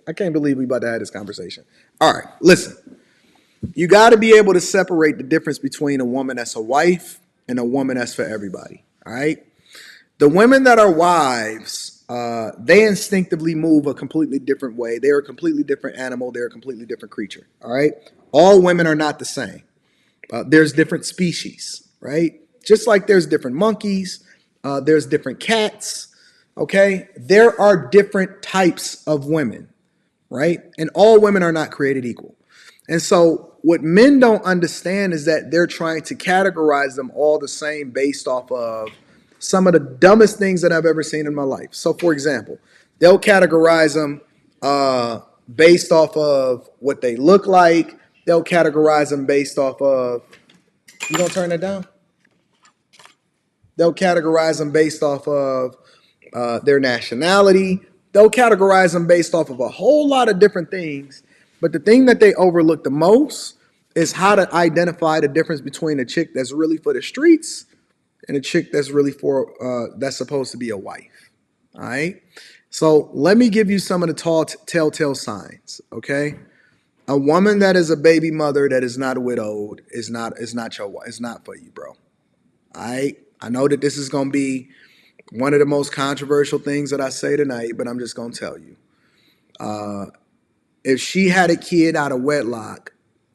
I can't believe we about to have this conversation. All right, listen. You got to be able to separate the difference between a woman that's a wife and a woman that's for everybody. All right. The women that are wives, they instinctively move a completely different way. They're a completely different animal. They're a completely different creature. All right. All women are not the same. There's different species, right? Just like there's different monkeys, there's different cats. Okay. There are different types of women, right? And all women are not created equal. And so what men don't understand is that they're trying to categorize them all the same based off of some of the dumbest things that I've ever seen in my life. So for example, they'll categorize them based off of what they look like. They'll categorize them based off of, you gonna turn that down? They'll categorize them based off of their nationality. They'll categorize them based off of a whole lot of different things. But the thing that they overlook the most is how to identify the difference between a chick that's really for the streets and a chick that's really for that's supposed to be a wife. All right. So let me give you some of the telltale signs. Okay. A woman that is a baby mother that is not widowed is not for you, bro. All right. I know that this is gonna be one of the most controversial things that I say tonight, but I'm just gonna tell you. If she had a kid out of wedlock,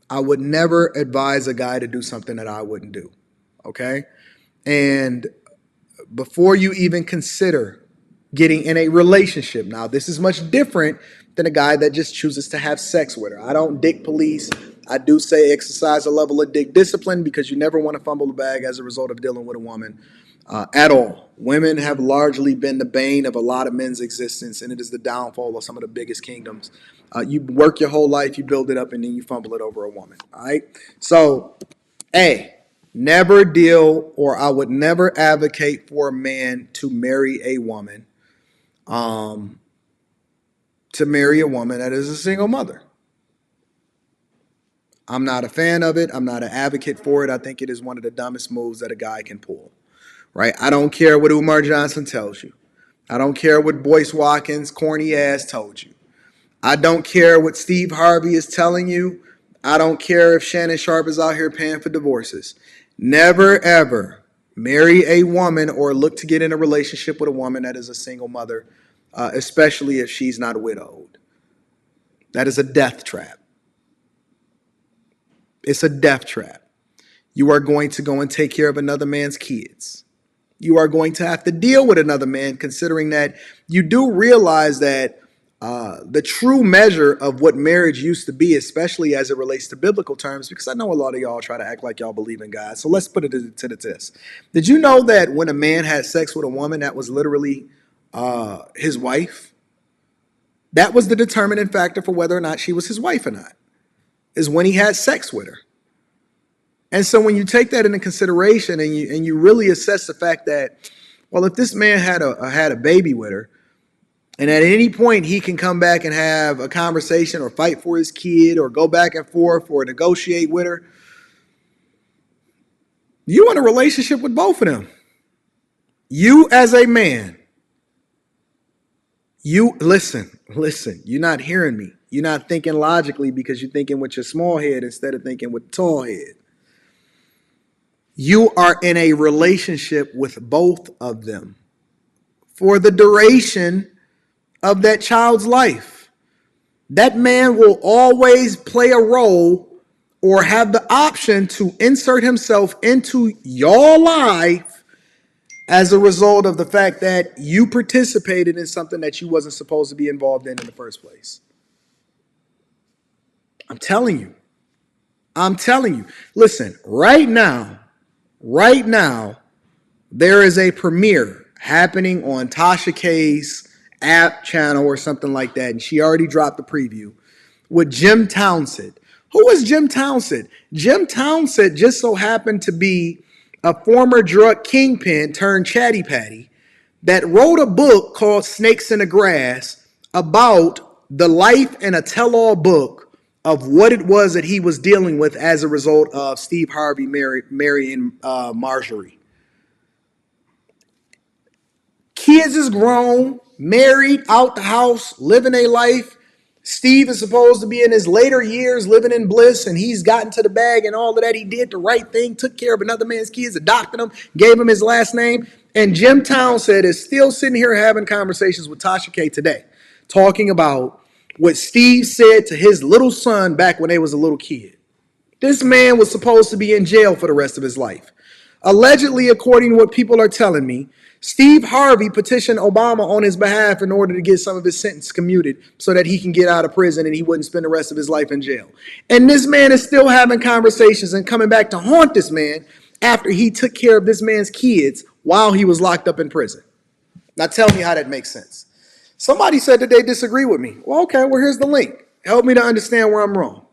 I would never advise a guy to do something that I wouldn't do. Okay. And before you even consider getting in a relationship, now this is much different than a guy that just chooses to have sex with her. I don't dick police. I do say exercise a level of dick discipline because you never want to fumble the bag as a result of dealing with a woman at all. Women have largely been the bane of a lot of men's existence, and it is the downfall of some of the biggest kingdoms. You work your whole life, you build it up, and then you fumble it over a woman. All right. So, A, never deal, or I would never advocate for a man to marry a woman, that is a single mother. I'm not a fan of it. I'm not an advocate for it. I think it is one of the dumbest moves that a guy can pull. Right? I don't care what Umar Johnson tells you. I don't care what Boyce Watkins' corny ass told you. I don't care what Steve Harvey is telling you. I don't care if Shannon Sharp is out here paying for divorces. Never, ever marry a woman or look to get in a relationship with a woman that is a single mother, especially if she's not widowed. That is a death trap. It's a death trap. You are going to go and take care of another man's kids. You are going to have to deal with another man, considering that you do realize that the true measure of what marriage used to be, especially as it relates to biblical terms, because I know a lot of y'all try to act like y'all believe in God. So let's put it to the test. Did you know that when a man had sex with a woman, that was literally his wife? That was the determining factor for whether or not she was his wife or not, is when he had sex with her. And so when you take that into consideration and you really assess the fact that, well, if this man had a baby with her, and at any point he can come back and have a conversation or fight for his kid or go back and forth or negotiate with her, you in a relationship with both of them. You as a man, you listen, you're not hearing me. You're not thinking logically because you're thinking with your small head instead of thinking with the tall head. You are in a relationship with both of them for the duration of that child's life. That man will always play a role or have the option to insert himself into your life as a result of the fact that you participated in something that you wasn't supposed to be involved in the first place. I'm telling you. Listen, right now, there is a premiere happening on Tasha K's app channel or something like that, and she already dropped the preview with Jim Townsend. Who is Jim Townsend? Jim Townsend just so happened to be a former drug kingpin turned chatty patty that wrote a book called Snakes in the Grass about the life and a tell-all book of what it was that he was dealing with as a result of Steve Harvey marrying Marjorie. Kids is grown, married, out the house, living a life. Steve is supposed to be in his later years living in bliss, and he's gotten to the bag and all of that. He did the right thing, took care of another man's kids, adopted him, gave him his last name. And Jim Townsend is still sitting here having conversations with Tasha K today, talking about what Steve said to his little son back when they was a little kid. This man was supposed to be in jail for the rest of his life. Allegedly, according to what people are telling me, Steve Harvey petitioned Obama on his behalf in order to get some of his sentence commuted so that he can get out of prison and he wouldn't spend the rest of his life in jail. And this man is still having conversations and coming back to haunt this man after he took care of this man's kids while he was locked up in prison. Now tell me how that makes sense. Somebody said that they disagree with me. Well, okay, well, here's the link. Help me to understand where I'm wrong.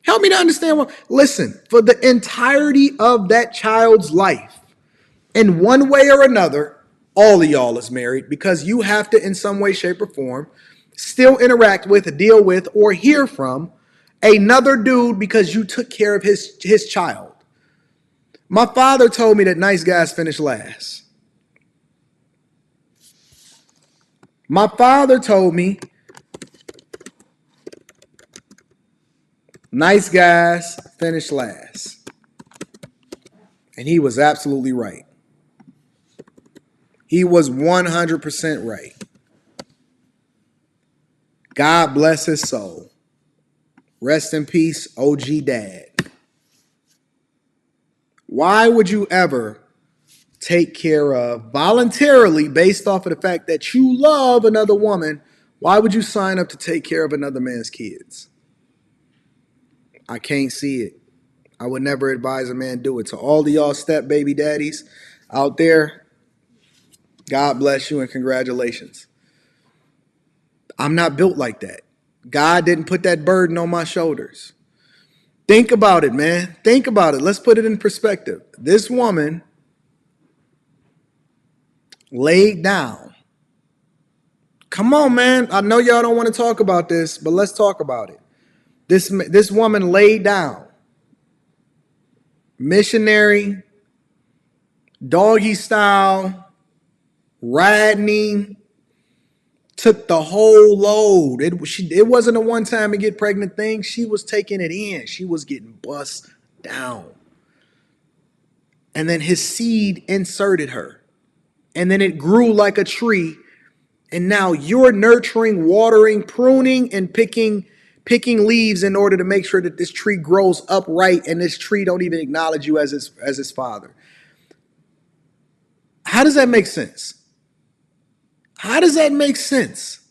Help me to understand what. Listen, for the entirety of that child's life, in one way or another, all of y'all is married because you have to, in some way, shape, or form, still interact with, deal with, or hear from another dude because you took care of his child. My father told me that nice guys finish last. My father told me nice guys finish last. And he was absolutely right. He was 100% right. God bless his soul. Rest in peace, OG Dad. Why would you ever take care of voluntarily based off of the fact that you love another woman? Why would you sign up to take care of another man's kids? I can't see it. I would never advise a man do it. To all of y'all step baby daddies out there, God bless you and congratulations. I'm not built like that. God didn't put that burden on my shoulders. Think about it, man. Think about it. Let's put it in perspective. This woman laid down. Come on, man. I know y'all don't want to talk about this, but let's talk about it. This woman laid down. Missionary, doggy style, riding, took the whole load. It wasn't a one time to get pregnant thing. She was taking it in. She was getting bust down. And then his seed inserted her. And then it grew like a tree. And now you're nurturing, watering, pruning, and picking leaves in order to make sure that this tree grows upright and this tree don't even acknowledge you as his father. How does that make sense? How does that make sense?